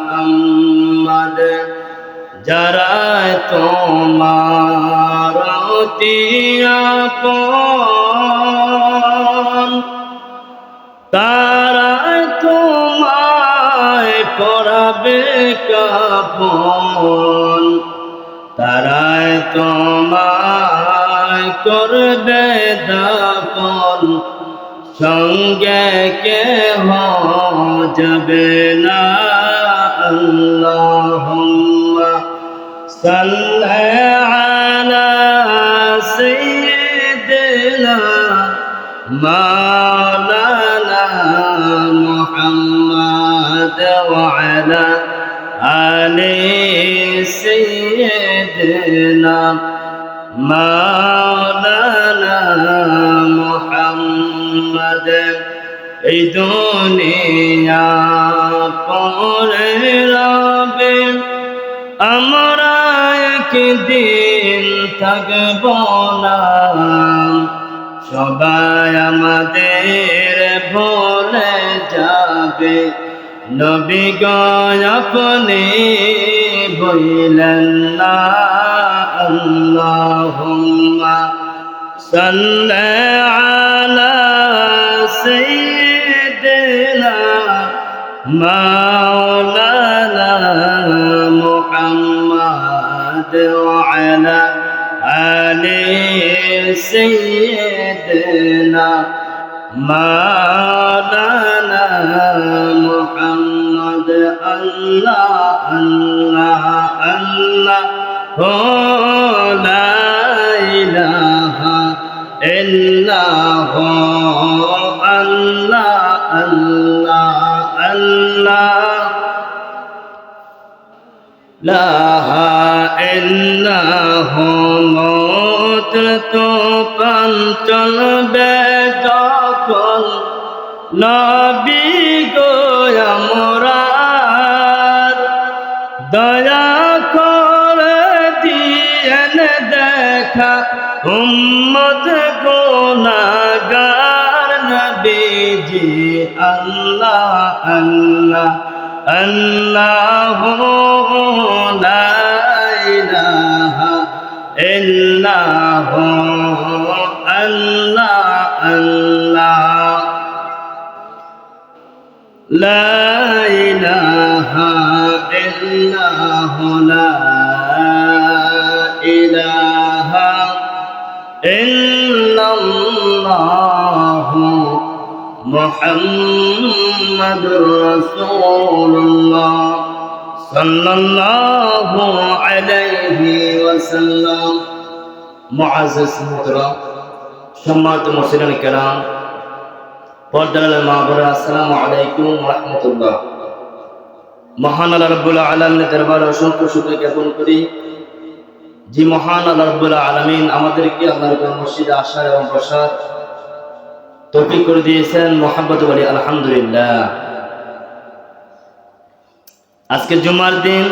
মুহাম্মদ যারা তোমার অতি আপন তারা তোমায় পরাবে কাফন তারাই তোমায় করবে দাফন সঙ্গে কেহ যাবে না আল্লাহুম্মা সাল্লি আলা সাইয়্যিদিনা মাওলানা মুহাম্মদ ওয়া আলা আলি সাইয়্যিদিনা মাওলানা মুহাম্মদ এই দুনিয়া পরে রবে আমরা একদিন থাকব না সবাই আমাদের ভুলে যাবে নবী গো আপনি বললেন না আল্লাহুম্মা সাল্লি আলা সাইয়্যিদিনা মাওলানা মুহাম্মদ ওয়া আলা আলি সাইয়্যিদিনা মাওলানা মুহাম্মদ আল্লাহ আল্লাহ আল্লাহ হো লা ইলাহা ইল্লাল্লাহ আল্লাহ আল্লাহ আল্লাহ লা ইলাহা মত তো চলবে যখন নবী গো আমরার দয়া করে দিয়েন দেখা উম্মত গুনাহগার নবীজি আল্লাহ আল্লাহ আল্লাহু লা ইলাহা ইল্লাল্লাহু আল্লাহ আল্লাহ লা ইলাহা ইল্লাল্লাহু লা ইলাহা ইল্লাল্লাহু মুহাম্মাদুর রাসূলুল্লাহ সাল্লাল্লাহু আলাইহি ওয়াসাল্লাম। মুআজ্জাজ মুহতারাম সম্মানিত মুসলিম কিরাম পর্দার মা বোনেরা আসসালামু আলাইকুম ওয়া রাহমাতুল্লাহ। মহান আল্লাহ রাব্বুল আলামিনের দরবারে অসংখ্য শুকরিয়া জ্ঞাপন করি যে মহান আল্লাহ রাব্বুল আলামিন আমাদেরকে আল্লাহর মসজিদে আসার এবং বসার তৌফিক করে দিয়েছেন। মুহাব্বত বলি আলহামদুলিল্লাহ। আজকে জুমার দিন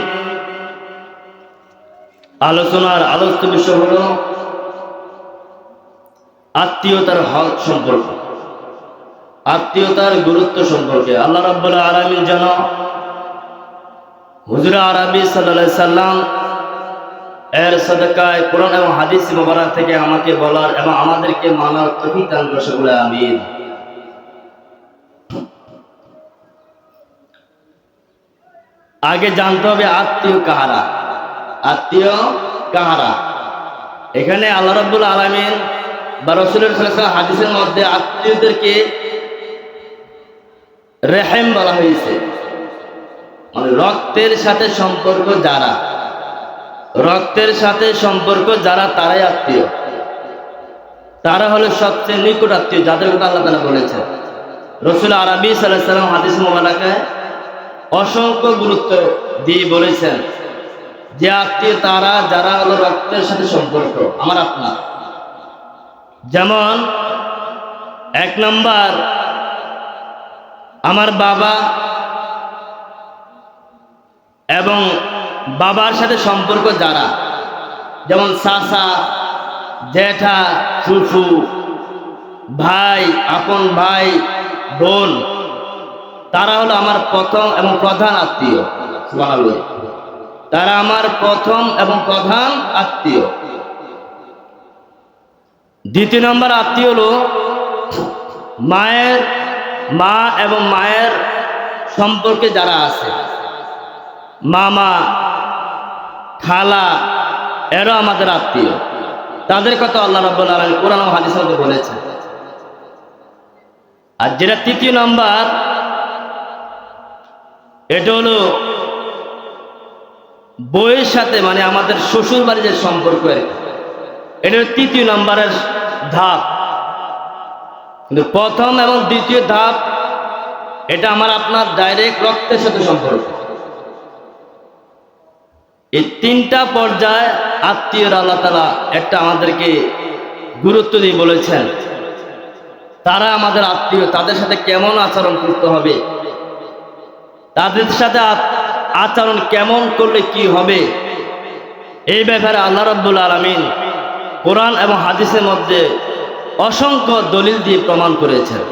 আলোচনার আলোচ্য বিষয় হলো আত্মীয়তার হক সম্পর্ক, আত্মীয়তার গুরুত্ব সম্পর্কে। আল্লাহ রাব্বুল আলামিন যেন হুজুর আরবি সাল্লাল্লাহু আলাইহি সাল্লাম এর সাদাকায় কোরআন এবং হাদিস মুবারক থেকে আমাকে বলার এবং আমাদেরকে মানার তৌফিক দান করুন সকলে আমিন। আগে জানতে হবে আত্মীয় কাহারা, আত্মীয় কাহারা। এখানে আল্লাহ রাব্বুল আলামিন বা রাসূলের সাল্লাল্লাহু আলাইহি ওয়াসাল্লাম হাদিসের মধ্যে আত্মীয়দেরকে রহিম বলা হয়েছে, মানে রক্তের সাথে সম্পর্ক যারা, রক্তের সাথে সম্পর্ক যারা তারাই আত্মীয়, তারা হলো সবচেয়ে নিকট আত্মীয়, যাদের কথা আল্লাহ তাআলা বলেছেন। রাসূল আরবি সাল্লাল্লাহু আলাইহি ওয়াসাল্লাম হাদিস মুবারকে অসংখ্য গুরুত্ব দিয়ে বলেছেন যে আত্মীয় তারা যারা হলো রক্তের সাথে সম্পর্ক আমার আপনার। যেমন এক নাম্বার আমার বাবা এবং বাবার সাথে সম্পর্ক যারা, যেমন চাচা, জ্যাঠা, ফুফু, ভাই, আপন ভাই, বোন, তারা হলো আমার প্রথম এবং প্রধান আত্মীয়। সুবহানাল্লাহ। তারা আমার প্রথম এবং প্রধান আত্মীয়। দ্বিতীয় নম্বর আত্মীয় হলো মা এবং মায়ের সম্পর্কে যারা আছে, মামা, খালা, এরা আমাদের আত্মীয়। তাদের কথা আল্লাহ রাব্বুল আলামিন কোরআন ও হাদিসের মধ্যে বলেছেন। আর যেটা তৃতীয় নাম্বার, এটা হলো বউয়ের সাথে, মানে আমাদের শ্বশুর বাড়ির যে সম্পর্ক, এটা হলো তৃতীয় নাম্বারের ধাপ। কিন্তু প্রথম এবং দ্বিতীয় ধাপ এটা আমার আপনার ডাইরেক্ট রক্তের সাথে সম্পর্ক। এই তিনটা পর্যায়ে আত্মীয়রা আল্লাহ তাআলা একটা আমাদেরকে গুরুত্ব দিয়ে বলেছেন, তারা আমাদের আত্মীয়, তাদের সাথে কেমন আচরণ করতে হবে, তাদের সাথে আচরণ কেমন করলে কি হবে, এই ব্যাপারে আল্লাহ রাব্বুল আলামিন কোরআন এবং হাদিসের মধ্যে অসংখ্য দলিল দিয়ে প্রমাণ করেছেন।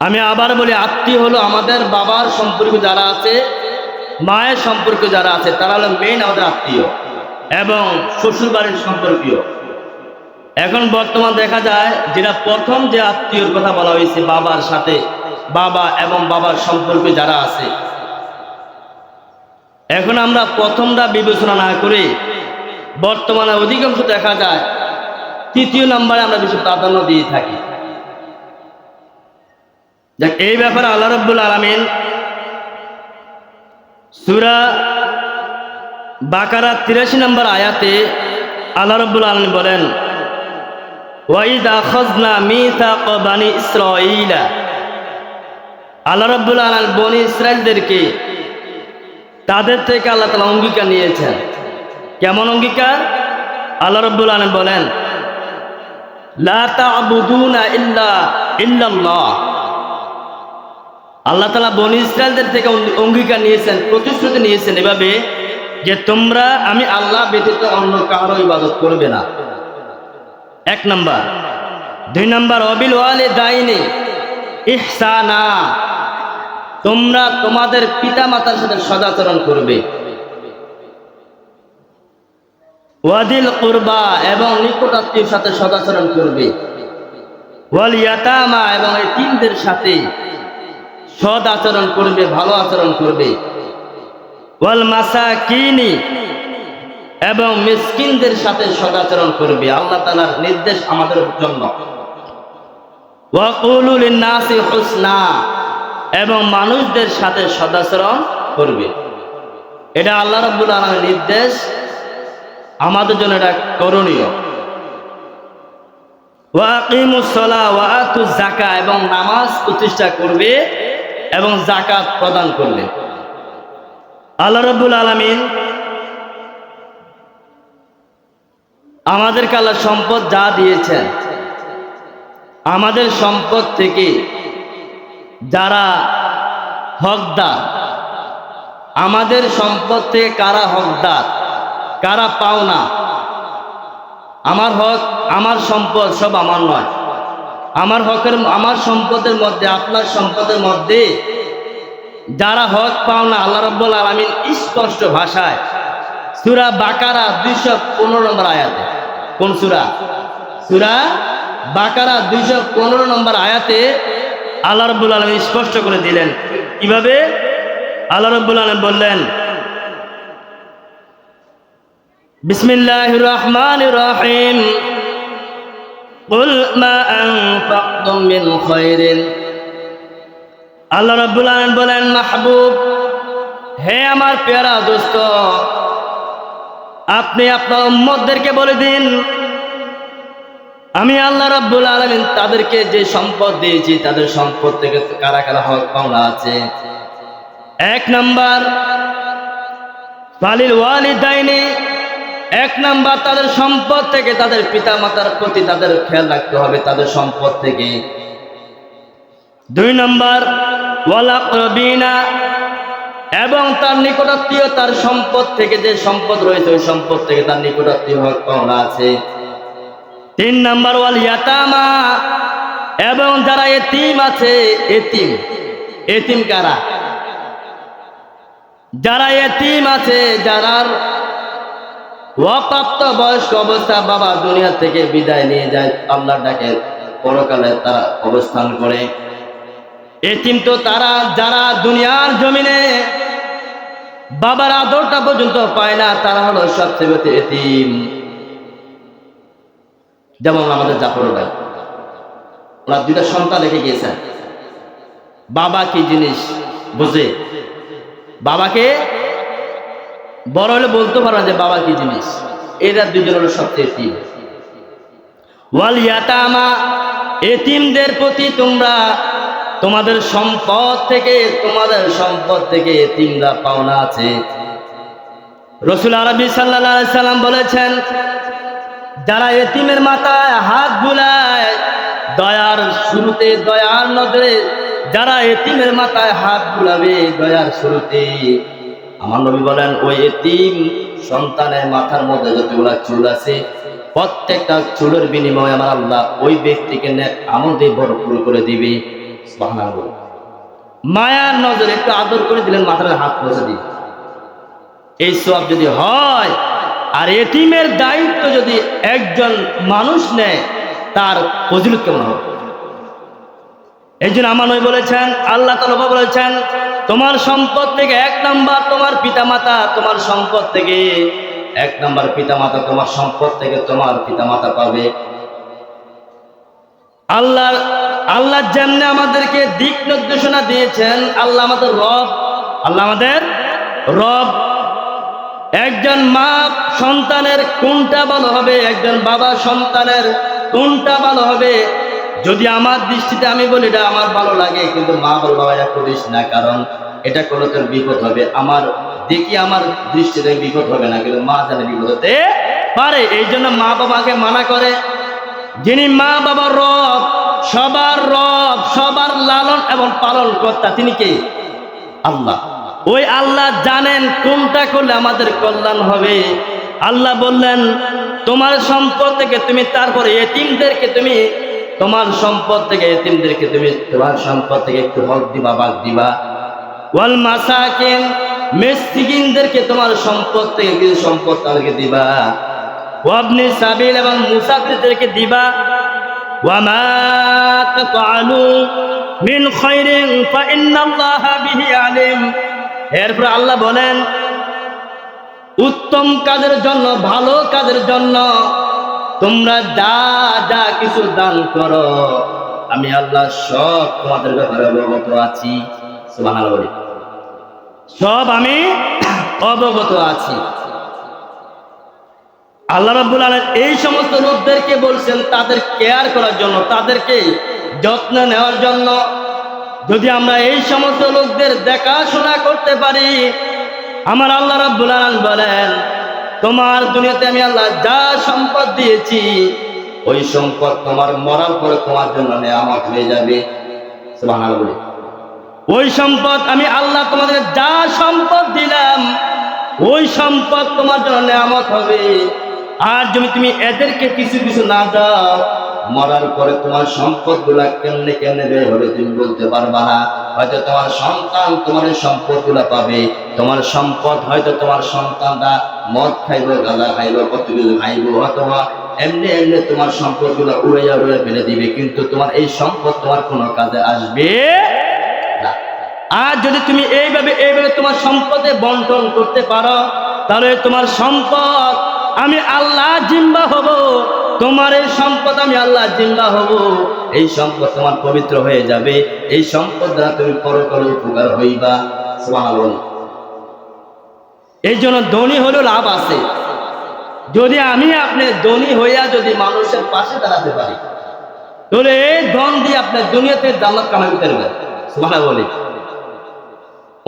আমি আবার বলি, আত্মীয় হলো আমাদের বাবার সম্পর্ক যারা আছে, মায়ের সম্পর্ক যারা আছে, তারা হলো মেইন আমাদের আত্মীয় এবং শ্বশুর বাড়ির সম্পর্কীয়। এখন বর্তমান দেখা যায় যেটা প্রথম যে আত্মীয়র কথা বলা হয়েছে, বাবার সাথে, বাবা এবং বাবার সম্পর্ক যারা আছে, এখন আমরা প্রথমটা বিবেচনা না করে বর্তমানে অধিকাংশ দেখা যায় তৃতীয় নম্বরে আমরা বেশি প্রাধান্য দিয়ে থাকি। দেখ, এই ব্যাপারে আল্লাহ রাব্বুল আলামিন সূরা বাকারা ৮৩ নম্বর আয়াতে আল্লাহ রাব্বুল আলামিন বলেন, ওয়াইদ আখাযনা মিসাকা বানি ইসরাঈলা। আল্লাহ রাব্বুল আলামিন বনি ইসরাঈলদেরকে তাদের থেকে আল্লাহ তাআলা অঙ্গীকার নিয়েছেন। কেমন অঙ্গীকার? আল্লাহ রাব্বুল আলামিন বলেন, লা তা'বুদুনা ইল্লাল্লাহ। আল্লাহ তাআলা বনি ইসরাঈলদের থেকে অঙ্গীকার নিয়েছেন, প্রতিশ্রুতি নিয়েছেন এভাবে যে তোমরা আমি আল্লাহ ব্যতীত অন্য কারো ইবাদত করবে না। এক নাম্বার। দুই নাম্বার, ওয়াবিল ওয়ালিদাইনি ইহসানা, তোমরা তোমাদের পিতা মাতার সাথে সদাচরণ করবে। ওয়াদিল কুরবা, এবং নিকটাত্মীয়ের সাথে সদাচরণ করবে। ওয়াল ইয়াতামা, এবং এতিমদের সাথে সদ আচরণ করবে, ভালো আচরণ করবে। ওয়াল মাসাকিনি, এবং মিসকিনদের সাথে সদাচরণ করবে। আল্লাহ তাআলার নির্দেশ আমাদের জন্য। ওয়া কুলু লিন-নাসি হুসনা, এবং মানুষদের সাথে সদাচরণ করবে। এটা আল্লাহ রাব্বুল আলামিনের নির্দেশ, আমাদের জন্য এটা করণীয়। ওয়া আকিমুস সালাহ ওয়া আতুজ যাকাত, এবং নামাজ প্রতিষ্ঠা করবে এবং যাকাত প্রদান করবে। আল্লাহ রাব্বুল আলামিন আমাদেরকে আল্লাহ সম্পদ যা দিয়েছেন, আমাদের সম্পদ থেকে যারা হকদার, আমাদের সম্পদ থেকে কারা হকদার, কারা পাওনা, আমার হক, আমার সম্পদ সব আমার নয়। আমার সম্পদের মধ্যে, আপনার সম্পদের মধ্যে যারা হক পাওনা, আল্লাহ রাব্বুল আলামিন স্পষ্ট ভাষায় সূরা বাকারা 215 নম্বর আয়াতে, কোন সূরা? সূরা বাকারা 215 নম্বর আয়াতে আল্লাহ রাব্বুল আলামিন স্পষ্ট করে দিলেন। কিভাবে? আল্লাহ রাব্বুল আলামিন বললেন, বিসমিল্লাহির রহমানির রহিম, কুল মা আনফাকতুম মিন খায়রিন। আল্লাহ রাব্বুল আলামিন বলেন, মাহবুব, হে আমার প্যারা দোস্ত, আপনি আপনার উম্মতদেরকে বলে দিন, আমি আল্লাহ রাব্বুল আলামিন তাদেরকে যে সম্পদ দিয়েছি, তাদের সম্পদ থেকে কারা কারা হক পাওনা আছে। এক নাম্বার, ফালিল ওয়ালিদাইনি, এক নাম্বার তাদের সম্পদ থেকে, তাদের পিতা মাতার প্রতি তাদের খেয়াল রাখতে হবে, তাদের সম্পদ থেকে। দুই নাম্বার, ওয়াল আকরাবিনা, এবং তার নিকটাত্মীয়, তার সম্পদ থেকে, যে সম্পদ রয়েছে ওই সম্পদ থেকে তার নিকটাত্মীয় হক পাওনা আছে। তিন নাম্বার, ওয়াল ইয়াতামা, এবং যারা এতিম আছে, এতিম এতিম কারা? যারা এতিম আছে, যারা অপ্রাপ্ত বয়স্ক অবস্থা, বাবা দুনিয়া থেকে বিদায় নিয়ে যায়, আল্লাহ ডাকে, পরকালে তারা অবস্থান করে। এতিম তো তারা যারা দুনিয়ার জমিনে বাবার আদরটা পর্যন্ত পায় না, তারা হলো সবচেয়ে বেশি এতিম। যেমন আমাদের জাফর ভাই, ওনার দুইটা সন্তান রেখে গিয়েছেন। বাবা কি জিনিস বুঝে, বাবাকে বড় হলে বলতে পারো যে বাবা কি জিনিস। এরা দুজন হলো সবচেয়ে এতিম। ওয়াল ইয়াতামা, এতিমদের প্রতি তোমরা তোমাদের সম্পদ থেকে এতিমরা পাওনা আছে। রাসূল আরবি সাল্লাল্লাহু আলাইহি সাল্লাম বলেছেন, যারা এতিমের মাথায় হাত বুলায় দয়ার শুরুতে, দয়ার নজরে যারা এতিমের মাথায় হাত বুলাবে দয়ার শুরুতে, আমার নবী বলেন ওই এতিম সন্তানের মাথার মধ্যে যতগুলা চুল আছে, প্রত্যেকটা চুলের বিনিময়ে আমার আল্লাহ ওই ব্যক্তিকে আমল দিয়ে ভরপুর করে দিবে। সুবহানাল্লাহ। মায়ার নজরে একটু আদর করে দিলেন, মাথার হাত বসে দিন, এই সওয়াব যদি হয়। আর এতিমের দায়িত্ব যদি একজন মানুষ নেয়, তার ফজিলত কেমন হবে? এই জন্য আমার নবী বলেছেন, আল্লাহ তাআলা বলেছেন, তোমার সম্পদ থেকে 1 নাম্বার তোমার পিতামাতা, তোমার সম্পদ থেকে 1 নাম্বার পিতামাতা, তোমার সম্পদ থেকে তোমার পিতামাতা পাবে। আল্লাহ যেমনি আমাদেরকে দিক নির্দেশনা দিয়েছেন, আল্লাহ আমাদের রব। একজন মা সন্তানের কোনটা ভালো হবে, একজন বাবা সন্তানের কোনটা ভালো হবে, যদি আমার দৃষ্টিতে আমি বলি এটা আমার ভালো লাগে, কিন্তু মা বল বাবা এটা করিস না, কারণ এটা করলে তোর বিপদ হবে। আমার দৃষ্টিতে বিপদ হবে না, কিন্তু মা জানে বিপদ হতে পারে। এই জন্য মা বাবাকে মানা করে। যিনি মা বাবার রব, সবার লালন এবং পালন কর্তা, তিনি কে? আল্লাহ। ওই আল্লাহ জানেন কোনটা করলে আমাদের কল্যাণ হবে। আল্লাহ বললেন, তোমার সম্পদ থেকে তুমি তারপরে এতিমদেরকে তোমার সম্পদ থেকে একটু হক দিবা, ভাগ দিবা। ওয়াল মাসাকিন, মিসকিনদেরকে তোমার সম্পদ থেকে কিছু সম্পদ তাদেরকে দিবা। ওয়াবনি সাবিল, এবং মুসাফিরদেরকে দিবা। ওয়া মা তাফআলু মিন খায়রিন ফাইন্নাল্লাহা বিহি আলিম। এরপর আল্লাহ বলেন, উত্তম কাজের জন্য, ভালো কাজের জন্য তোমরা যা কিছু দান করো, আমি আল্লাহ সব তোমাদের ব্যাপারে অবগত আছি। সুবহানাল্লাহ। সব আমি অবগত আছি। আল্লাহ রাব্বুল আলামিন এই সমস্ত লোকদেরকে বলছেন তাদের কেয়ার করার জন্য, তাদেরকে যত্ন নেওয়ার জন্য। যদি আমরা এই সমস্ত লোকদের দেখাশোনা করতে পারি, আমার আল্লাহ রাব্বুল আলামিন বলেন, তোমার দুনিয়াতে আমি আল্লাহ যা সম্পদ দিয়েছি, ওই সম্পদ তোমার মরার পরে তোমার জন্য নেয়ামত হয়ে যাবে। সুবহানাল্লাহ। ওই সম্পদ আমি আল্লাহ তোমাদের যা সম্পদ দিলাম, ওই সম্পদ তোমার জন্য নেয়ামত হবে। আর যদি তুমি এদেরকে কিছু না দাও, মরার পরে তোমার সম্পদ গুলা কেমনে বের হবে তুমি বলতে পারবা না। হয়তো তোমার সন্তান তোমার সম্পদ গুলা পাবে, তোমার সম্পদ হয়তো তোমার সন্তানরা মদ খাইব, গাঁজা খাইব, কত কিছু খাইব, অথবা এমনি তোমার সম্পদ গুলা উড়ে ফেলে দিবে, কিন্তু তোমার এই সম্পদ তোমার কোনো কাজে আসবে না। আর যদি তুমি এইভাবে তোমার সম্পদে বন্টন করতে পারো, তাহলে তোমার সম্পদ আমি আল্লাহ জিম্মা হব, তোমার এই সম্পদ আমি আল্লাহ জিম্মা হব। এই সম্পদ তোমার পবিত্র হয়ে যাবে, এই সম্পদ দ্বারা তুমি পরকালে উপকার হইবা। সুবহানাল্লাহ। এই জন্য ধনী হলেও লাভ আছে। যদি আমি আপনি ধনী হইয়া যদি মানুষের পাশে দাঁড়াতে পারি, তাহলে এই ধন দিয়ে আপনার দুনিয়াতে জান্নাত কামাই করতে পারবেন। সুবহানাল্লাহ।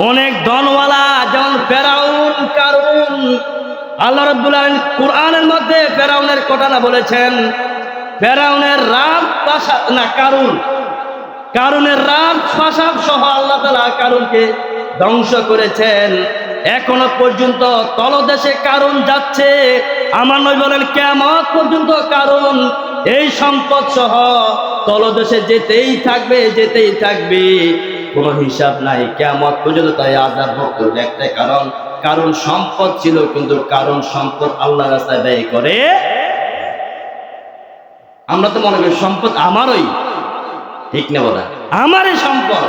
অনেক ধনওয়ালা, যেমন ফেরাউন, কারুন, আল্লাহ রাব্বুল আলামিন কুরআনের মধ্যে ফেরাউনের ঘটনা বলেছেন। ফেরাউনের রাজ প্রাসাদ না, কারুনের রাজ প্রাসাদ সহ আল্লাহ তাআলা কারুনকে ধ্বংস করেছেন। এখনো পর্যন্ত তলদেশে কারুন যাচ্ছে। আমার নবী বলেন, কিয়ামত পর্যন্ত কারুন এই সম্পদ সহ তলদেশে যেতেই থাকবে, কোনো হিসাব নাই, কিয়ামত পর্যন্ত তাই আযাব ভোগ করবে। একটাই কারণ সম্পদ ছিল, কিন্তু কারণ সম্পদ আল্লাহর রাস্তায় ব্যয় করে। আমরা তো মনে করি সম্পদ আমারই, ঠিক না বলা, আমারই সম্পদ,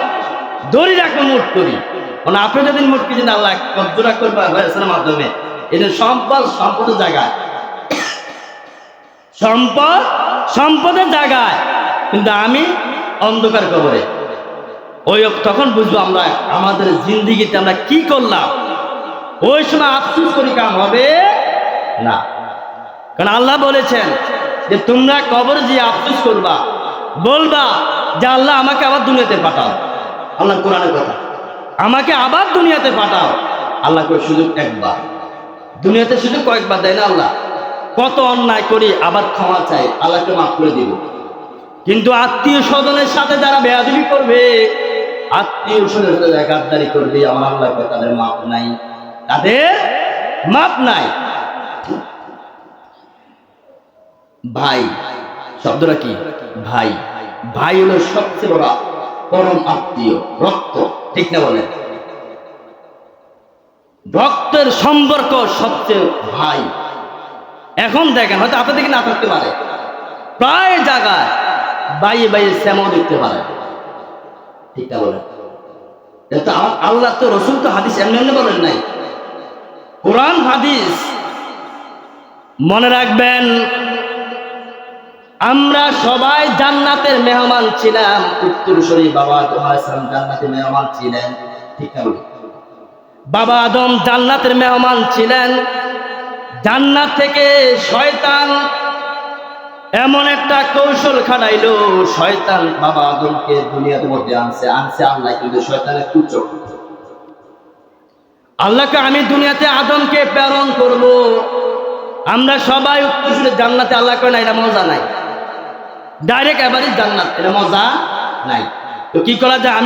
দড়ি রাখবো মুঠ করি, মানে আপনি যদি মুঠ কিছু আল্লাহ কবজা করবে মাধ্যমে, এটা সম্পদের জায়গায়, সম্পদের জায়গায়, কিন্তু আমি অন্ধকার কবরে। তখন বুঝবো আমরা আমাদের জিন্দিগিতে আমরা কি করলাম। ওই সময় আফসোস করি কাম হবে না, কারণ আল্লাহ বলেছেন যে তোমরা কবরে যে আফসোস করবা, বলবা যে আল্লাহ আমাকে আবার দুনিয়াতে পাঠাও। আল্লাহ কোরআনের কথা, আমাকে আবার দুনিয়াতে পাঠাও। আল্লাহ করে সুযোগ একবার, দুনিয়াতে সুযোগ কয়েকবার দেয় না আল্লাহ। কত অন্যায় করি আবার ক্ষমা চাই, আল্লাহকে মাফ করে দিব। কিন্তু আত্মীয় স্বজনের সাথে যারা বেয়াদবি করবে, আত্মীয় স্বজনের সাথে যারা গাদ্দারি করবে, আমার আল্লাহ তাদের মাপ নাই, তাদের মাপ নাই। ভাই শব্দটা কি? ভাই, ভাই হলো সবচেয়ে বড় পরম আত্মীয়, রক্ত, ঠিক না বলেন? রক্তের সম্পর্ক সবচেয়ে ভাই। এখন দেখেন, হয়তো আপনাদের না থাকতে পারে, প্রায় জায়গায় বাইয়ে শ্যামও দেখতে পারে, ঠিক না বলেন? আল্লাহ তো, রসুল তো হাদিস এমনি বলেন নাই, কোরআন হাদিস। মনে রাখবেন, আমরা সবাই জান্নাতের মেহমান ছিলাম। উত্তরসূরি বাবা আদম আলাইহিস সালাম জান্নাতের মেহমান ছিলেন, ঠিক না বলেন? বাবা আদম জান্নাতের মেহমান ছিলেন। জান্নাত থেকে শয়তান এমন একটা কৌশল খাটাইলো, শয়তান বাবা আদমকে দুনিয়ার মধ্যে আনছে আল্লাহ, কিন্তু শয়তানের কুচক। আল্লাহকে আমি দুনিয়াতে আদমকে প্রেরণ করব, আমরা সবাই উত্তরসূরি জান্নাতে, আল্লাহ কয় না এটা মজা নাই, ডাইরেক্ট এবারই জান্নাত, এটা মজা নাই। তো কি করা যায়?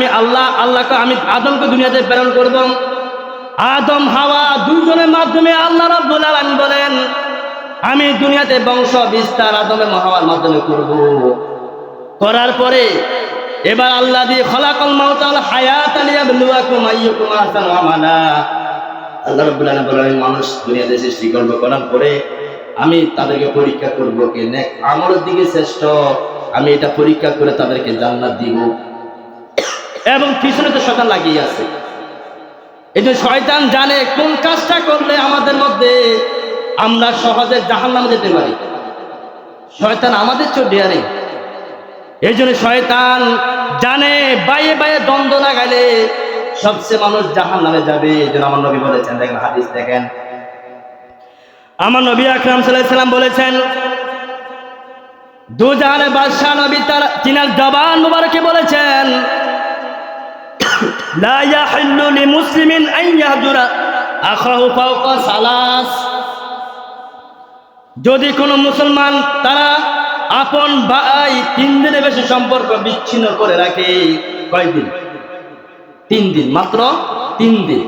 আল্লাহকে আমি আদমকে দুনিয়াতে প্রেরণ করব। আদম হাওয়া দুইজনের মাধ্যমে আল্লাহ রাব্বুল আলামিন বলেন, আমি দুনিয়াতে বংশ বিস্তার আদমে হাওয়ার মাধ্যমে করব। করার পরে এবার আল্লাহ দিয়ে খলাকাল মাউত ওয়াল হায়াত লিয়াবলুয়াকুম আইয়ুকুম আহসানু আমালা, আল্লাহ রাব্বুল আলামিন বলেন মানুষ দুনিয়াতে সৃষ্টি করব, করার পরে আমি তাদেরকে পরীক্ষা করব কে নেক আমলের দিকে শ্রেষ্ঠ, আমি এটা পরীক্ষা করে তাদেরকে জান্নাত দিব। এবং পিছনে তো শয়তান লাগিয়ে আছে, এই যে শয়তান জানে কোন কাজটা করলে আমাদের মধ্যে আমরা সহজে জাহান্নামে যেতে পারি। শয়তান আমাদের চেয়ে ডেয়ারিং, এই জন্য শয়তান জানে বাইয়ে দ্বন্দ্ব লাগাইলে সবচেয়ে মানুষ জাহান্নামে যাবে। এই জন্য আমার নবী বলেছেন, দেখেন হাদিস দেখেন, আমার নবী আকরাম সাল্লাল্লাহু আলাইহি ওয়াসাল্লাম বলেছেন, দুজাহানের বাদশা নবী তিনার জবান মুবারকে বলেছেন, লা ইয়াহিল্লু লিমুসলিমিন আন ইয়াহজুরা আখাহু ফাওকা সালাস। যদি কোনো মুসলমান তারা আপন ভাই 3 দিনের বেশি সম্পর্ক বিচ্ছিন্ন করে রাখে, কয়দিন? 3 দিন, মাত্র 3 দিন।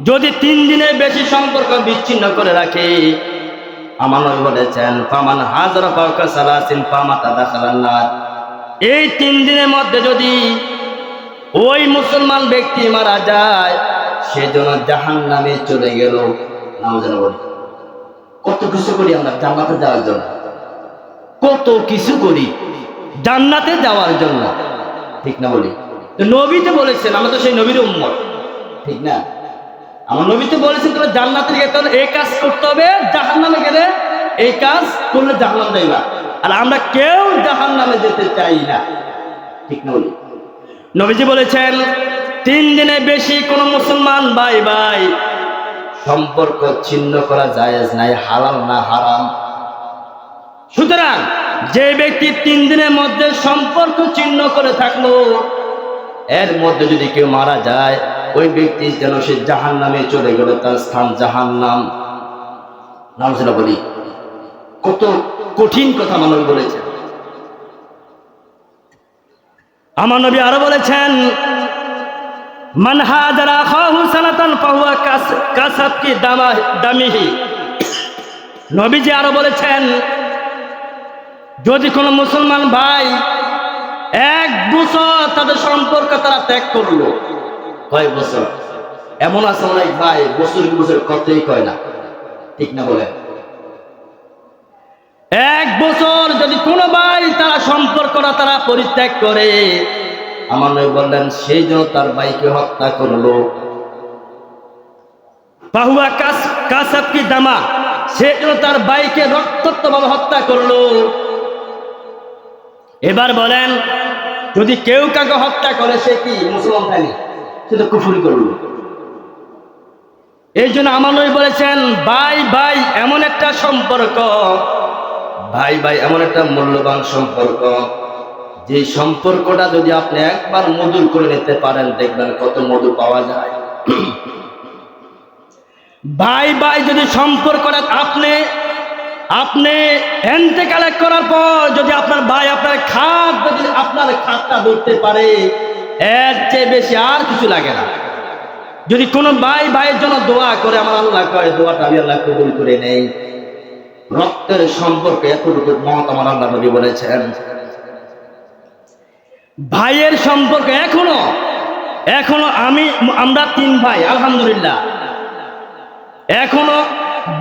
যদি 3 দিনের বেশি সম্পর্ক বিচ্ছিন্ন করে রাখে, আমার নবী বলেছেন, ফামান হাজারা ফাওকা সালাসিন ফামাতা দাখালান নার। এই 3 দিনের মধ্যে যদি ওই মুসলমান ব্যক্তি মারা যায়, সেজন্য জাহান্নামে চলে গেল। নাউজুবিল্লাহ বলি, কত কিছু করি আমরা জান্নাতে যাওয়ার জন্য, কত কিছু করি জান্নাতে যাওয়ার জন্য, ঠিক না বলি? নবী তো বলেছেন, আমরা তো সেই নবীর উম্মত, ঠিক না? আমার নবী তো বলেছেন তোমরা জান্নাতে যেতে হলে এই কাজ করতে হবে, জাহান্নামে গেলে এই কাজ করলে জাহান্নাম যাইবা। আর আমরা কেউ জাহান্নামে যেতে চাই না, ঠিক না বলি? নবীজি বলেছেন 3 দিনে বেশি কোন মুসলমান ভাই সম্পর্ক ছিন্ন করা জায়েজ নাই, হালাল না হারাম। সুতরাং যে ব্যক্তি 3 দিনের মধ্যে সম্পর্ক ছিন্ন করে থাকলো, এর মধ্যে যদি কেউ মারা যায়, ওই ব্যক্তি যেন সে জাহান্নামে চলে গেল, তার স্থান জাহান্নাম। নাউজুবিল্লাহ বলি, কত কঠিন কথা মানুষ বলেছেন। আমার নবী আরো বলেছেন, মান হাজারা আখাহু সানাতান ফাহুয়া কাসাবকি দামিহি। নবীজি আরো বলেছেন, যদি কোনো মুসলমান ভাই 1 বছর তাদের সম্পর্ক তারা ত্যাগ করলো। কয় বছর? এমন আছে অনেক ভাই বছর বছর কতই কয় না, ঠিক না বলেন? 1 বছর যদি কোনো ভাই তারা সম্পর্কটা তারা পরিত্যাগ করে, আমার নবী বললেন সেই জন্য তার ভাইকে হত্যা করলো। ফাহুয়া কাসাব কি দামা, সে জন্য তার ভাইকে রক্তাক্তভাবে হত্যা করলো। এবার বলেন যদি কেউ কাউকে হত্যা করে সে কি মুসলমান থাকি? সে তো কুফরি করলো। এই জন্য আমার নবী বলেছেন ভাই ভাই এমন একটা সম্পর্ক, ভাই ভাই এমন একটা মূল্যবান সম্পর্ক, যে সম্পর্কটা যদি আপনি একবার মধুর করে নিতে পারেন দেখবেন কত মধু পাওয়া যায়। ভাই ভাই যদি সম্পর্কটা আপনি এন্তেকাল করার পর যদি আপনার ভাই আপনার খাতটা ধরতে পারে, এর চেয়ে বেশি আর কিছু লাগে না। যদি কোনো ভাই ভাইয়ের জন্য দোয়া করে, আমার আল্লাহ কয় দোয়াটা আমি আল্লাহ কবুল করে নেই। রক্তের সম্পর্ক এতটুকু মত আমার আল্লাহ নবী বলেছেন। ভাইয়ের সম্পর্ক এখনো আমরা 3 ভাই আলহামদুলিল্লাহ, এখনো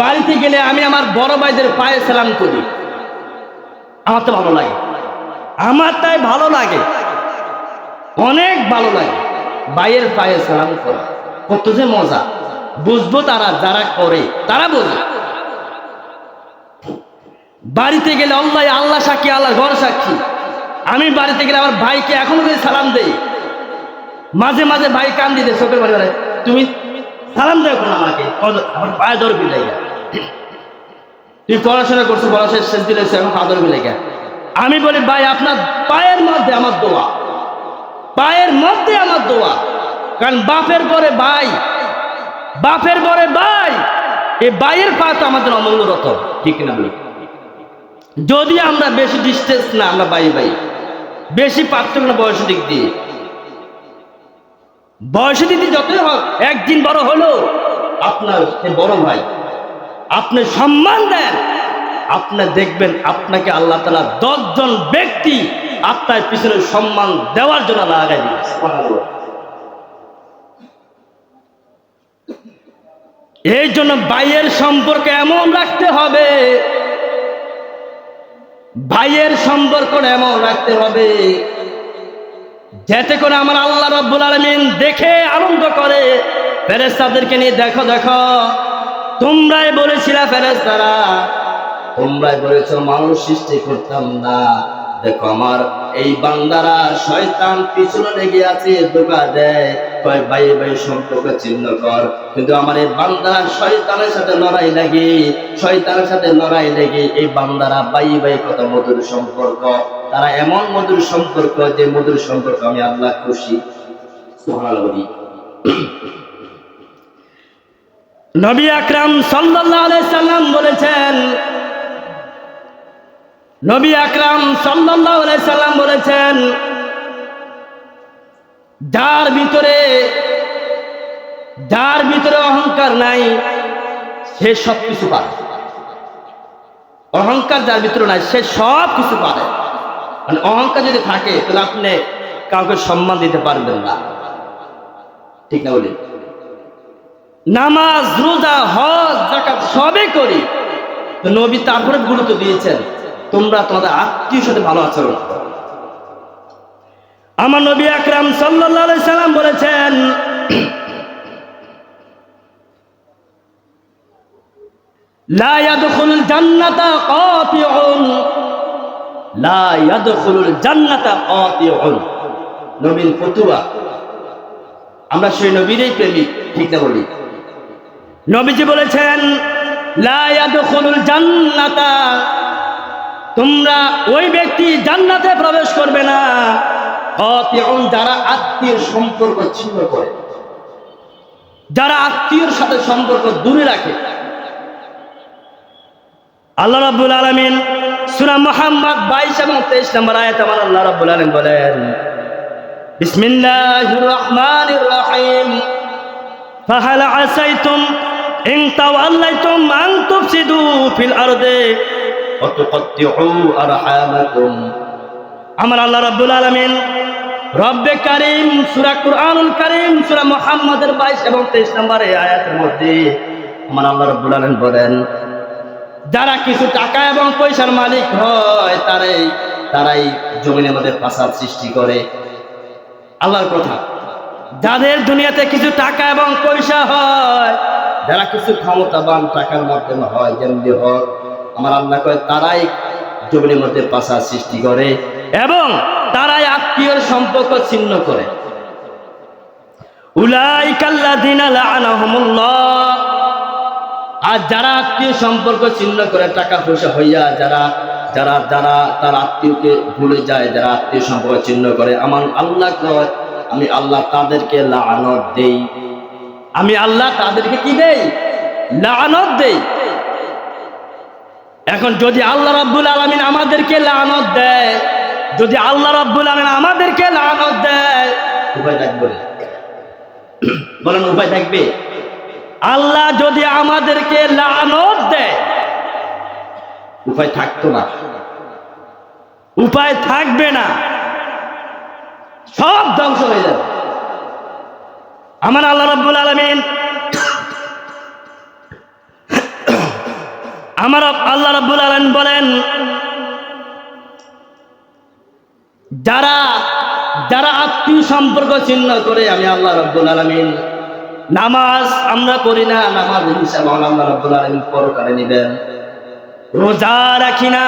বাড়িতে গেলে আমি আমার বড় ভাইদের পায়ে সালাম করি। আমার তো ভালো লাগে, আমার তাই ভালো লাগে, অনেক ভালো লাগে ভাইয়ের পায়ে সালাম করা। কত যে মজা, বুঝবো তারা যারা করে তারা বোঝে। বাড়িতে গেলে আল্লাহ সাক্ষী, আল্লাহ ঘর সাক্ষী, আমি বাড়িতে গেলে আমার ভাইকে এখনো যদি সালাম দেই, মাঝে মাঝে ভাই কান দিতে চোখের বাড়ি, তুমি সালাম দেও কোনো আমাকে, আমার পায়ে ধরবি লেগে, তুই পড়াশোনা করছো, পড়াশোনা শেষ দিলে এখন পা ধরবি লেগে। আমি বলি ভাই আপনার পায়ের মধ্যে আমার দোয়া, পায়ের মধ্যে আমার দোয়া। কারণ বাপের পরে ভাই, এই ভাইয়ের পা তো আমাদের অমূল্য রতন, ঠিক না বলি? যদি আমরা বেশি ডিস্টেন্স না, আমরা ভাই বেশি পার্থক্য না বয়সের দিক দিয়ে, বয়সের দিক দিয়ে যতই হোক, একদিন বড় হলো আপনার বড় ভাই, আপনি সম্মান দেন, আপনি দেখবেন আপনাকে আল্লাহ তাআলা 10 জন ব্যক্তি আপনার পিছনে সম্মান দেওয়ার জন্য লাগাই দিবে। এই জন্য ভাইয়ের সম্পর্ক এমন রাখতে হবে, যাতে করে আমার আল্লাহ রাব্বুল আলামিন দেখে আনন্দ করে। ফেরেশতাদেরকে নিয়ে দেখো তোমরাই বলেছিলা, ফেরেশতারা তোমরাই বলেছো মানুষ সৃষ্টি করতাম না, দেখো আমার এই বান্দারা শয়তান পিছনে লেগে আছে, ধোঁকা দেয়, কয় ভাই সম্পর্ক ছিন্ন কর। কিন্তু আমার এই বান্দারা শয়তানের সাথে লড়াই লেগে এই বান্দারা ভাই কত মধুর সম্পর্ক, তারা এমন মধুর সম্পর্ক যে মধুর সম্পর্ক আমি আল্লাহ খুশি। সুবহানাল্লাহ। নবী আকরাম সাল্লাল্লাহু আলাইহি সাল্লাম বলেছেন, যার ভিতরে অহংকার নাই সে সব কিছু পারে। অহংকার যার ভিতরে নাই সে সব কিছু পারে। মানে অহংকার যদি থাকে তাহলে আপনি কাউকে সম্মান দিতে পারবেন না, ঠিক না বলি? নামাজ, রোজা, হজ, যাকাত সবই করি, তো নবী তারপরে গুরুত্ব দিয়েছেন তোমরা তোমাদের আত্মীয়ের সাথে ভালো আচরণ করো। আমার নবী আকরাম সাল্লাল্লাহু আলাইহি সাল্লাম বলেছেন, লা ইয়াদখুলুল জান্নাতা কাতিউন, নবীর ফতুয়া, আমরা সেই নবীরই প্রেমিক, ঠিক না বলি? নবীজি বলেছেন লা ইয়াদখুলুল জান্নাতা, তোমরা ওই ব্যক্তি জান্নাতে প্রবেশ করবে না, কাতিউন, যারা আত্মীয় সম্পর্ক ছিন্ন করে, যারা আত্মীয়র সাথে সম্পর্ক দূরে রাখে। আল্লাহ রাব্বুল আলামিন সূরা মুহাম্মদ 22 এবং 23 নম্বর আয়াতে আমার আল্লাহ রাব্বুল আলামিন বলেন, বিসমিল্লাহির রহমানির রহিম, ফাহাল আসাইতুম ইন তাওয়াল্লাইতুম আন তুফসিদু ফিল আরদি ওয়া তুকাত্তিউ আরহামাকুম। আমার আল্লাহ রাব্বুল আলামিন রব্বে কারীম সূরা কুরআনুল কারীম সূরা মুহাম্মাদের 22 এবং 23 নম্বরে আয়াতের মধ্যে আমার আল্লাহ রাব্বুল আলামিন বলেন, যারা কিছু টাকা এবং পয়সার মালিক হয় তারাই জমিনের মধ্যে ফাসাদ সৃষ্টি করে। আল্লাহর কথা, যাদের দুনিয়াতে কিছু টাকা এবং পয়সা হয়, যারা কিছু ক্ষমতাবান টাকার মাধ্যমে হয়, যেমনি হোক, আমার আল্লাহ কয় তারাই জমিনের মধ্যে ফাসাদ সৃষ্টি করে এবং তারাই আত্মীয়র সম্পর্ক ছিন্ন করে। উলাইকাল্লাযিনা লাআনাহুমুল্লাহ, আর যারা আত্মীয় সম্পর্ক ছিন্ন করে টাকা পয়সা হইয়া যারা যারা যারা তার আত্মীয়কে ভুলে যায়, যারা আত্মীয় সম্পর্ক ছিন্ন করে, আমার আল্লাহ কয় আমি আল্লাহ তাদেরকে লাআনত দেই। আমি আল্লাহ তাদেরকে কি দেই? লাআনত দেই। এখন যদি আল্লাহ রাব্বুল আলামিন আমাদেরকে লাআনত দেয়, যদি আল্লাহ রাব্বুল আলামিন আমাদেরকে লাআনত দেয়, উপায় থাকবে? বলেন উপায় থাকবে? আল্লাহ যদি আমাদেরকে লাআনত দেয়, উপায় থাকতো না, উপায় থাকবে না, সব ধ্বংস হয়ে যাবে। আমার আল্লাহ রাব্বুল আলামিন আমার আল্লাহ রাব্বুল আলামিন বলেন, যারা যারা আত্মীয় সম্পর্ক ছিন্ন করে আমি আল্লাহ রাব্বুল আলামিন, নামাজ আমরা পড়ি না, নামাজের হিসাব আল্লাহ রাব্বুল আলামিন পরকালে নেবেন। রোজা রাখি না,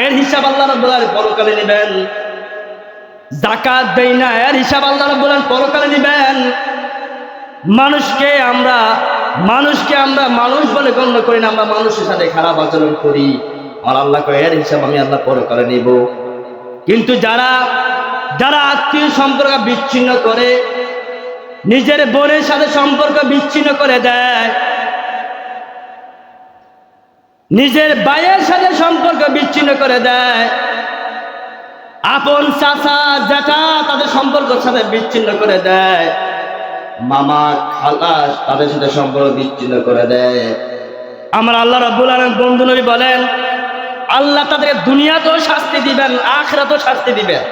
এর হিসাব আল্লাহ রাব্বুল আলামিন পরকালে নেবেন। যাকাত দেই না, এর হিসাব আল্লাহ রাব্বুল আলামিন পরকালে নেবেন। মানুষকে আমরা মানুষ বলে গণ্য করি না, আমরা মানুষের সাথে খারাপ আচরণ করি, আমার আল্লাহ কয় এর হিসাব আমি আল্লাহ পরকালে নিব। কিন্তু যারা যারা আত্মীয় সম্পর্ক বিচ্ছিন্ন করে, নিজের বোনের সাথে সম্পর্ক বিচ্ছিন্ন করে দেয়, নিজের ভাইয়ের সাথে সম্পর্ক বিচ্ছিন্ন করে দেয়, আপন চাচা জ্যাঠা তাদের সম্পর্কের সাথে বিচ্ছিন্ন করে দেয়, মামা খালা তাদের সাথে সম্পর্ক বিচ্ছিন্ন করে দেয়, আমার আল্লাহ রাব্বুল আলামিন বন্ধু নবী বলেন আল্লাহ তাদেরকে দুনিয়াতেও শাস্তি দিবেন, আখিরাতেও শাস্তি দিবেন।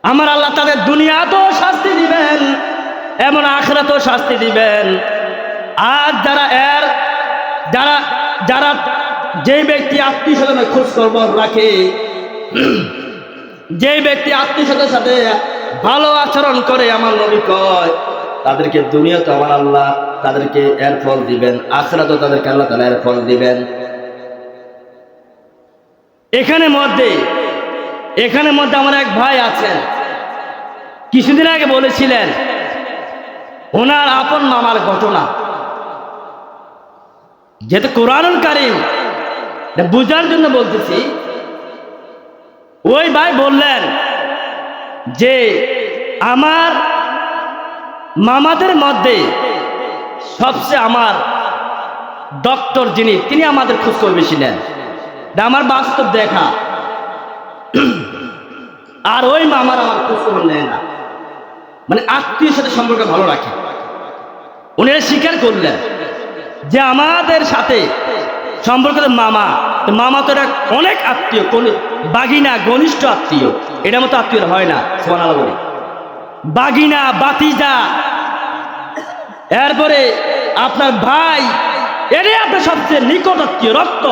আমার আল্লাহ তাদের দুনিয়াতেও শাস্তি দিবেন এমন আখিরাতেও শাস্তি দিবেন। আর যারা যে ব্যক্তি আত্মীয় স্বজনের খোঁজ খবর রাখে, যে ব্যক্তি আত্মীয় স্বজনের সাথে ভালো আচরণ করে, আমার নবী কয় তাদেরকে দুনিয়াতে আমার আল্লাহ তাদেরকে এর ফল দিবেন, আখিরাতেও তাদেরকে আল্লাহ তাআলা এর ফল দিবেন। এখানে মধ্যে আমার এক ভাই আছেন, কিছুদিন আগে বলেছিলেন ওনার আপন মামার ঘটনা, যেহেতু কোরআনুল কারীম বুঝার জন্য বলতেছি। ওই ভাই বললেন যে আমার মামাদের মধ্যে সবচেয়ে আমার ডক্টর যিনি, তিনি আমাদের খোঁজখবর বেশি নেন, আমার বাস্তব দেখা। আর ওই মামার আমার খোঁজখবর নেয় না, মানে আত্মীয়ের সাথে সম্পর্ক ভালো রাখে। উনি স্বীকার করলেন যে আমাদের সাথে সম্পর্ক মামা তো এটা অনেক আত্মীয়, বাগিনা ঘনিষ্ঠ আত্মীয়, এটার মতো আত্মীয় হয় না। সুবহানাল্লাহ বলি, বাগিনা বাতিজা, এরপরে আপনার ভাই, এটাই আপনার সবচেয়ে নিকট আত্মীয়, রক্ত।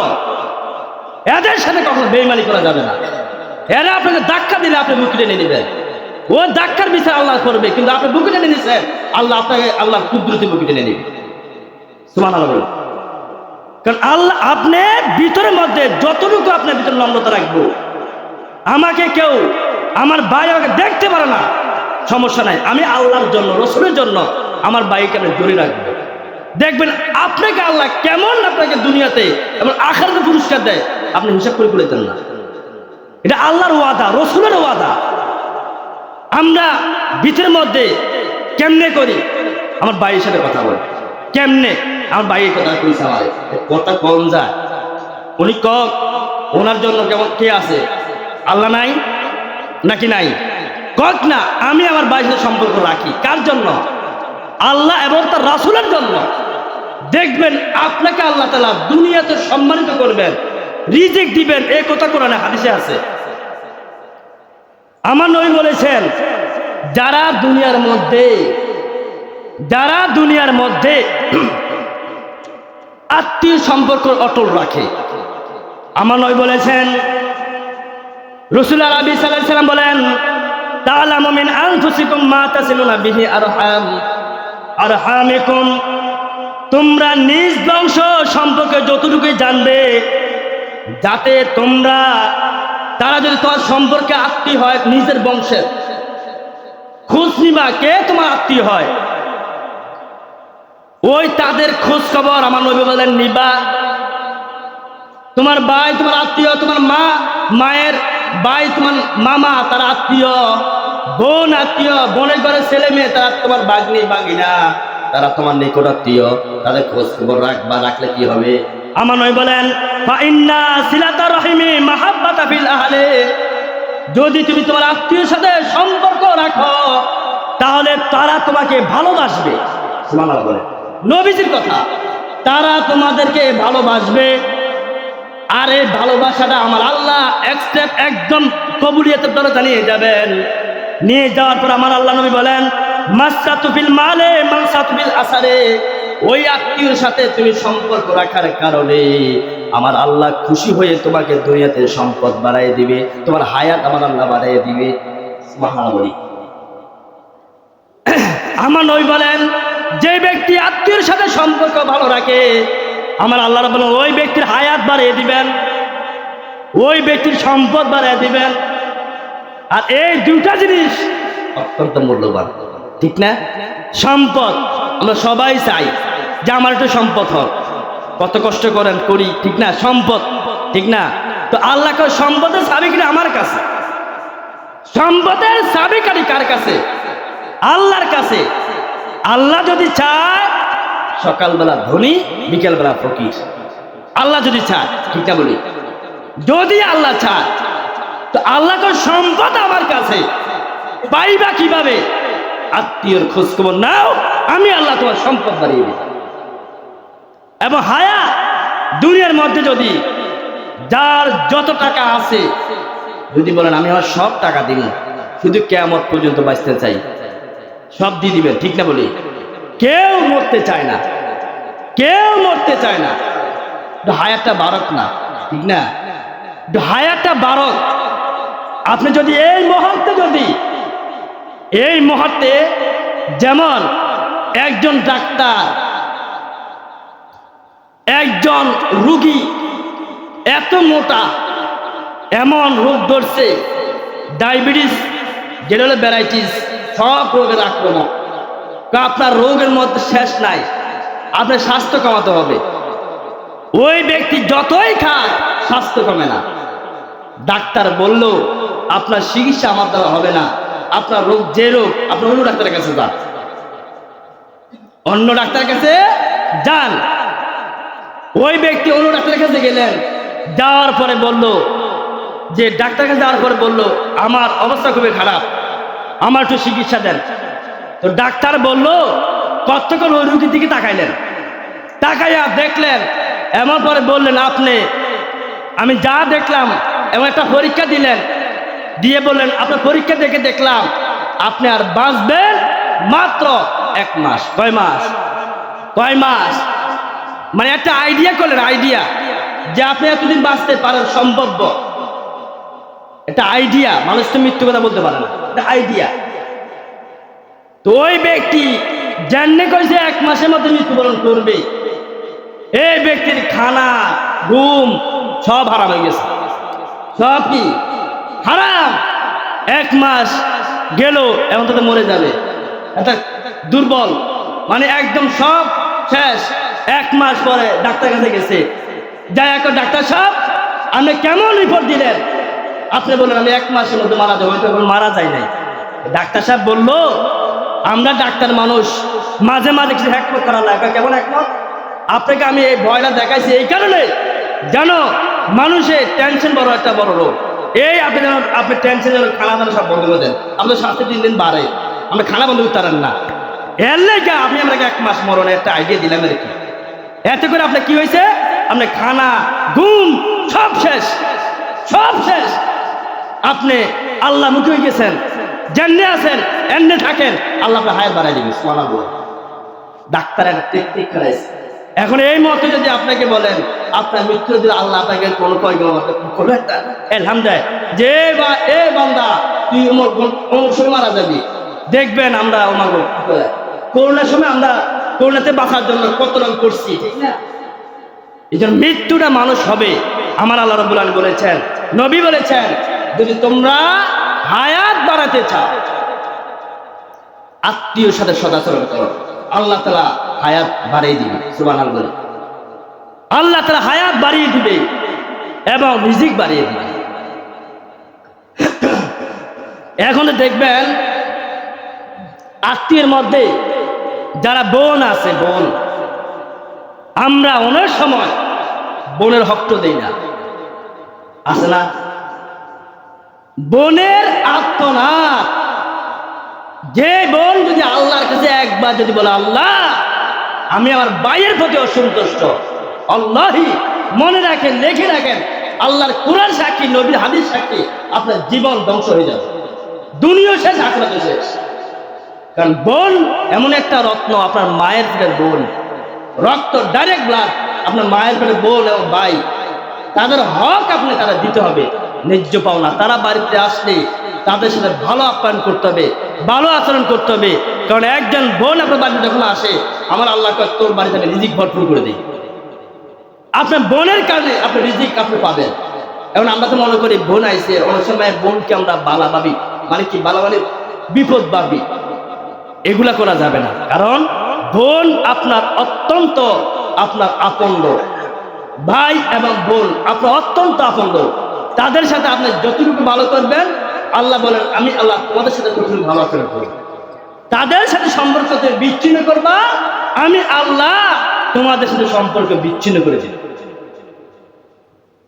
এদের সাথে কখনো বেইমানি করা যাবে না। এরা আপনাকে ধাক্কা দিলে আপনি বুকে টেনে নেবেন, ও ধাক্কার বিচার আল্লাহ করবে, কিন্তু আপনি বুকে টেনে নিচ্ছেন, আল্লাহ আপনাকে আল্লাহর কুদরতে বুকে টেনে নেবে। সুবহানাল্লাহ বলুন। কারণ আল্লাহ আপনি ভিতরের মধ্যে যতটুকু আপনার ভিতরে নম্রতা রাখবো, আমাকে কেউ আমার ভাই আমাকে দেখতে পারে না, সমস্যা নাই, আমি আল্লাহর জন্য রসুলের জন্য আমার ভাইকে আমি ধরে রাখবো। দেখবেন আপনাকে আল্লাহ কেমন আপনাকে দুনিয়াতে এবং আখিরাতে পুরস্কার দেয়, আপনি হিসাব করে দেন না। এটা আল্লাহর ওয়াদা, রসুলের ওয়াদা। আমরা ভিতরের মধ্যে কেমনে করি, আমার ভাইয়ের সাথে কথা বলি, কেমনে আমার ভাইয়ের কথা কইছে, আমার কথা কম যায়, উনি ওনার জন্য কেমন কে আছে, আল্লাহ নাই নাকি নাই, কক না, আমি আমার ভাইয়ের সাথে সম্পর্ক রাখি। কার জন্য? আল্লাহ এবং তার রাসূলের জন্য। দেখবেন আপনাকে আল্লাহ তাআলা দুনিয়াতে সম্মানিত করবেন, রিজিক দিবেন, এই কথা কোরআনে হাদিসে আছে। আমার নবী বলেছেন, যারা দুনিয়ার মধ্যে আত্মীয় সম্পর্ক অটল রাখে, আমার নবী বলেছেন, রাসূল আরবি সাল্লাল্লাহু আলাইহি সাল্লাম বলেন, তাআলামু মিন আনফুসিকুম মা তাসিলুনা বিহি আরহামিকুম, তোমরা নিজ বংশ সম্পর্কে যতটুকু জানবে, যাতে তারা যদি তোমার সম্পর্কে আত্মীয় হয়, নিজের বংশের খোঁজ নিবা কে তোমার আত্মীয় হয়, ওই তাদের খোঁজ খবর আমার নবী বলেন নিবা। তোমার ভাই তোমার আত্মীয়, তোমার মায়ের ভাই তোমার মামা তারা আত্মীয়, বোন আত্মীয়, বোনের ঘরের ছেলে মেয়ে তারা তোমার বাগনি বাগিনা, তারা তোমার নিকট আত্মীয়, তাদের খোঁজ খবর রাখলে কি হবে? আমার নবী বলেন, ফাইন্না সিলাতার রহিমি মাহাব্বাতা ফিল আহলি, যদি তুমি তোমার আত্মীয়ের সাথে সম্পর্ক রাখো তাহলে তারা তোমাকে ভালোবাসবে। সুবহানাল্লাহ বলে নবীজির কথা, তারা তোমাদেরকে ভালোবাসবে। আর এই ভালোবাসাটা আমার আল্লাহ একদম কবুলিয়তের দরজা নিয়ে যাবেন। নিয়ে যাওয়ার পর আমার আল্লাহ নবী বলেন, মাসসাতু ফিল মালে মানসাতু ফিল আসারে, ওই আত্মীয়ের সাথে তুমি সম্পর্ক রাখার কারণে আমার আল্লাহ খুশি হয়ে তোমাকে দুনিয়াতে সম্পদ বাড়াইয়ে দিবে, তোমার হায়াত আমার আল্লাহ বাড়াইয়ে দিবে। সুবহানাল্লাহ। আমার নবী বলেন, যে ব্যক্তি আত্মীয়ের সাথে সম্পর্ক ভালো রাখে আমার আল্লাহ রাব্বুল আলামিন ওই ব্যক্তির হায়াত বাড়িয়ে দিবেন, ওই ব্যক্তির সম্পদ বাড়িয়ে দিবেন। আর এই দুটা জিনিস অত্যন্ত মূল্যবান, ঠিক না? সম্পদ আমরা সবাই চাই যে আমার একটু সম্পদ হোক, কত কষ্ট করি, ঠিক না? সম্পদ, ঠিক না? তো আল্লাহ কয় সম্পদের চাবিকাঠি আমার কাছে। সম্পদের চাবিকাঠি কার কাছে? আল্লাহর কাছে। আল্লাহ যদি চায় সকালবেলা ধনী, বিকেলবেলা ফকির, আল্লাহ যদি চায়, ঠিক না বলি? যদি আল্লাহ চায় তো আল্লাহ কয় সম্পদ আমার কাছে। পাইবা কিভাবে? আত্মীয়র খোঁজ খবর নাও, আমি আল্লাহ তোমার সম্পদ বাড়িয়ে দিই। এবং হায়াত দুনিয়ার মধ্যে যদি যার যত টাকা আছে, যদি বলেন আমি আমার সব টাকা দিব, শুধু কিয়ামত পর্যন্ত বাঁচতে চাই, সব দিয়ে দিবেন, ঠিক না বলি? কেউ মরতে চায় না, কেউ মরতে চায় না। হায়াতটা বারক না, ঠিক না? হায়াতটা বারক। আপনি যদি এই মুহূর্তে যেমন একজন ডাক্তার একজন রোগী এত মোটা, এমন রোগ ধরছে, ডায়াবেটিস, যেটা হলো ভ্যারাইটিস, সব রোগের আক্রমণ। আপনার রোগের মধ্যে শেষ নাই, আপনার স্বাস্থ্য কমাতে হবে। ওই ব্যক্তি যতই খায় স্বাস্থ্য কমে না। ডাক্তার বলল আপনার চিকিৎসা আমার দ্বারা হবে না, আপনার রোগ যে রোগ, আপনার অন্য ডাক্তারের কাছে যান, অন্য ডাক্তারের কাছে যান। ওই ব্যক্তি অন্য ডাক্তারের কাছে গেলেন, যাওয়ার পরে বলল যে ডাক্তারের কাছে যাওয়ার পরে বলল আমার অবস্থা খুবই খারাপ, আমার একটু চিকিৎসা দেন। তো ডাক্তার বলল, কতক্ষণ ওই রুগীর দিকে তাকাইলেন, তাকাইয়া দেখলেন, এমন পরে বললেন আমি যা দেখলাম, এমন একটা পরীক্ষা দিলেন, দিয়ে বললেন আপনার পরীক্ষা দেখে দেখলাম আপনি আর বাঁচবেন মাত্র 1 মাস। কয় মাস? মানে একটা আইডিয়া করলেন, আইডিয়া যে আপনি এতদিন বাঁচতে পারেন, সম্ভব একটা আইডিয়া। মানুষ তো মৃত্যু কথা বলতে পারে না, একটা আইডিয়া। তো ওই ব্যক্তি জাননে কইছে 1 মাসের মধ্যে মৃত্যুবরণ করবে, এই ব্যক্তির খানা ঘুম সব হারাম হয়ে গেছে। সব কি হারাম। 1 মাস গেল, এখন তো মরে যাবে, একটা দুর্বল, মানে একদম সব শেষ। 1 মাস পরে ডাক্তার কাছে গেছে, যাই এখন ডাক্তার সাহেব আপনি কেমন রিপোর্ট দিলেন? আপনি বললেন আমি 1 মাসের মধ্যে মারা যাবো। হয়তো এখন মারা যায় নাই। ডাক্তার সাহেব বলল, আমরা ডাক্তার মানুষ, মাঝে মাঝে কিছু হ্যাকমত করা লাগে। কেমন একমত? আপনাকে আমি এই ভয়টা দেখাইছি এই কারণে, জানো মানুষের টেনশন বড় একটা বড় রোগ। এই আপনি টেনশন যেন খানা দানা সব বন্ধ করে দেন, আপনার স্বাস্থ্য দিন দিন বাড়ে, আপনি খানা বন্ধ করতে পারেন না। এর লেগে আপনি আমাকে 1 মাস মরণের একটা আইডিয়া দিলাম আর কি। এতে করে আপনার কি হয়েছে? আপনার খানা ঘুম সব শেষ, সব শেষ। আপনি আল্লাহ মুখে হয়ে গেছেন, যেমনি আছেন এমনি থাকেন, আল্লাহ আপনার হায়াত বাড়াই দিবে। সুবহানাল্লাহ। ডাক্তার একটা টেকনিক করাইছে। এখন এই মতে যদি আপনাকে বলেন আপনার মৃত্যু যদি আল্লাহ আপনাকে কোনো কোনো একটা এলহাম দেয় যে বা এ বান্দা তুই অমুক সময় মারা যাবি, দেখবেন আমরা করোনার সময় আমরা করোনাতে বাঁচার জন্য কত রকম করছি, ঠিক না? এই জন্য মৃত্যুটা মানুষ হবে। আমার আল্লাহ রাব্বুল আলামিন বলেছেন, নবী বলেছেন, যদি তোমরা হায়াত বাড়াতে চাও আত্মীয়র সাথে সদাচরণ করো, আল্লাহ তাআলা হায়াত বাড়িয়ে দিবে। সুবহানাল্লাহ। আল্লাহ তাআলা হায়াত বাড়িয়ে দিবে এবং রিজিক বাড়িয়ে দিবে। এখন দেখবেন আত্মীয়ের মধ্যে যারা বোন আছে, বোন, আমরা অনেক সময় বোনের হক তো দেই না, আছে না? বোনের আত্মনাদ, যে বোন যদি আল্লাহর কাছে একবার যদি বলে আল্লাহ আমি আমার ভাইয়ের প্রতি অসন্তুষ্ট, আল্লাহি মনে রাখেন, লিখে রাখেন, আল্লাহর কোরআন সাক্ষী, নবীর হাদিস সাক্ষী, আপনার জীবন ধ্বংস হয়ে যাবে, দুনিয়া শেষ, আখিরাত শেষ। কারণ বোন এমন একটা রত্ন, আপনার মায়ের পেটের বোন, রক্ত ডাইরেক্ট ব্লাড, আপনার মায়ের পেটের বোন এবং ভাই, তাদের হক আপনি তারা দিতে হবে, ন্যায্য পাওনা। তারা বাড়িতে আসলে তাদের সাথে ভালো আপ্যায়ন করতে হবে, ভালো আচরণ করতে হবে। কারণ একজন বোন আপনার বাড়িতে যখন আসে, আমার আল্লাহ তোর বাড়িতে আমি রিজিক ভরপুর করে দিই, আপনার বোনের কারণে আপনি রিজিক আপনি পাবেন। এখন আমরা তো মনে করি বোন আইসে, অনেক সময় বোনকে আমরা বালা ভাবি, মানে কি বালা মানে বিপদ ভাবি, এগুলা করা যাবে না। কারণ বোন আপনার অত্যন্ত আপনার আপন লোক, ভাই এবং বোন আপনার অত্যন্ত আপন লোক, তাদের সাথে আপনি যতটুকু ভালো করবেন, আল্লাহ বলেন আমি আল্লাহ তোমাদের সাথে ততটুকু ভালো আচরণ করব। তাদের সাথে সম্পর্ক বিচ্ছিন্ন করবা, আমি আল্লাহ তোমাদের সাথে সম্পর্ক বিচ্ছিন্ন করে দিই।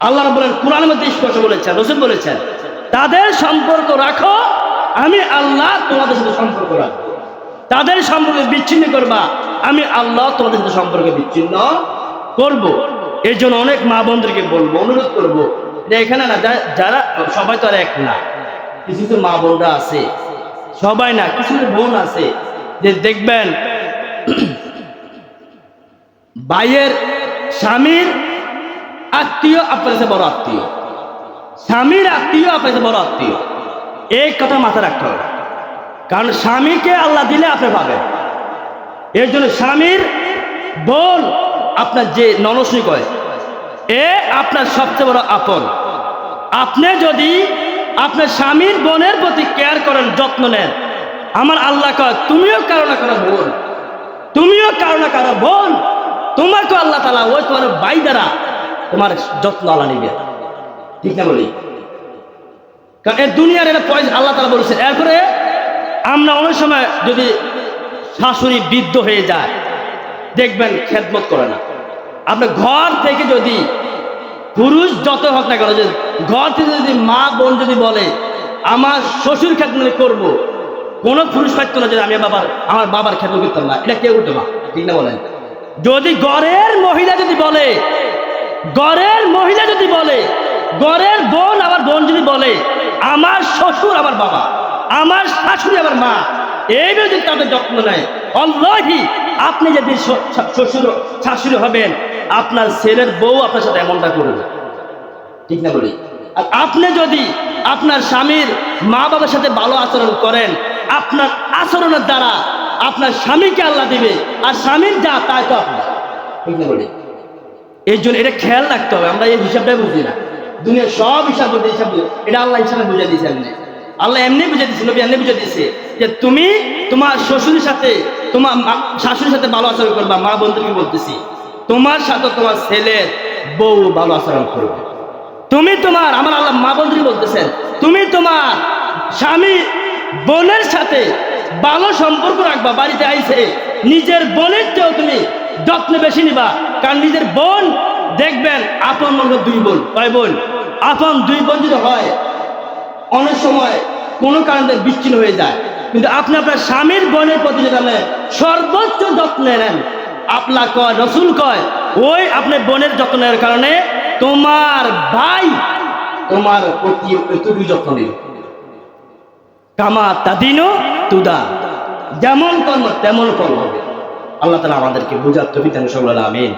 আল্লাহ বলেন কোরআনের মধ্যে স্পষ্ট বলেছেন, রাসূল বলেছেন, তাদের সম্পর্ক রাখো, আমি আল্লাহ তোমাদের সাথে সম্পর্ক রাখবো। তাদের সম্পর্ক বিচ্ছিন্ন করবা, আমি আল্লাহ তোমাদের সাথে সম্পর্ক বিচ্ছিন্ন করব। এই জন্য অনেক মা বোনদেরকে বলবো, অনুরোধ করবো, যে এখানে না যারা সবাই তো আর এক না, কিছু কিছু মা বোনরা আছে, সবাই না, কিছু বোন আছে যে দেখবেন ভাইয়ের স্বামীর আত্মীয় আপনার কাছে বড় আত্মীয়, স্বামীর আত্মীয় আপনার কাছে বড় আত্মীয়। এই কথা মাথায় রাখতে হবে, কারণ স্বামীকে আল্লাহ দিলে আপনি পাবেন। এর জন্য স্বামীর বোন আপনার যে ননসই কয়, এ আপনার সবচেয়ে বড় আপন। আপনি যদি আপনার স্বামীর বোনের প্রতি কেয়ার করেন, যত্ন নেন, আমার আল্লাহ কয় তুমিও কারো না কারো বোন, তুমিও কারো না কারো বোন, তোমাকে আল্লাহ তাআলা ওই তোমার ভাই দ্বারা তোমার যত্ন আল্লাহ নিবে, ঠিক না বলি? কারণ এই দুনিয়ার এটা পয়সা আল্লাহ তাআলা বলেছেন। এরপরে আমরা অনেক সময় যদি শাশুড়ি বৃদ্ধ হয়ে যায়, দেখবেন খেদমত করে না। আপনার ঘর থেকে যদি পুরুষ যত হোক না কেন, ঘর থেকে যদি মা বোন যদি বলে আমার শ্বশুর খেদমত করবো, কোনো পুরুষ পাইতো না যে আমি আমার বাবার খেদমত করতাম না, এটা কেউ করতো না, ঠিক না বলেন? যদি ঘরের মহিলা যদি বলে, ঘরের মহিলা যদি বলে, ঘরের বোন আমার বোন যদি বলে আমার শ্বশুর আমার বাবা, আমার শাশুড়ি আমার মা, এই যদি তাদের যত্ন নেয়, আল্লাহি আপনি যদি শ্বশুর শাশুড়ি হবেন, আপনার ছেলের বউ আপনার সাথে এমনটা করবে, ঠিক না বলি? আর আপনি যদি আপনার স্বামীর মা বাবার সাথে ভালো আচরণ করেন, আপনার আচরণের দ্বারা আপনার স্বামীকে আল্লাহ দিবে, আর স্বামীর যা তাই তো আপনার, ঠিক না বলি? এই জন্য এটা খেয়াল রাখতে হবে। আমরা এই হিসাবটাই বুঝি না, দুনিয়ার সব হিসাব বলতে হিসাব, এটা আল্লাহ হিসাবে বুঝে দিয়েছে। আল্লাহ এমনি বুঝে দিয়েছে, নবী এমনি বুঝে দিয়েছে যে তুমি তোমার শ্বশুরের সাথে তোমার শাশুড়ির সাথে ভালো আচরণ করবা। মা বন্ধুকে বলতেছি, তোমার সাথে তোমার ছেলের বউ ভালো আচরণ করবে। তুমি তোমার, আমার আল্লাহ মা বন্ধুকে বলতেছেন, তুমি তোমার স্বামী বোনের সাথে ভালো সম্পর্ক রাখবা। বাড়িতে আইছে নিজের বোনের চেয়েও তুমি যত্ন বেশি নিবা, কারণ নিজের বোন দেখবেন আপন মনে দুই বোন, কয় বোন? আপন দুই বোন যদি হয় অনেক সময় কোনো কারণে বিচ্ছিন্ন হয়ে যায়, কিন্তু আপনি আপনার স্বামীর বোনের প্রতি যদি সর্বোচ্চ যত্ন নেন, আল্লাহ কয়, রাসূল কয়, ওই আপনার বোনের যত্ন নেওয়ার কারণে তোমার ভাই তোমার প্রতি এতটুকু যত্ন নিবে। কামা তাদিনু তুদা, যেমন কর্ম তেমন ফল হবে। আল্লাহ তাআলা আমাদেরকে বুঝার তৌফিক দান করুন। আমিন।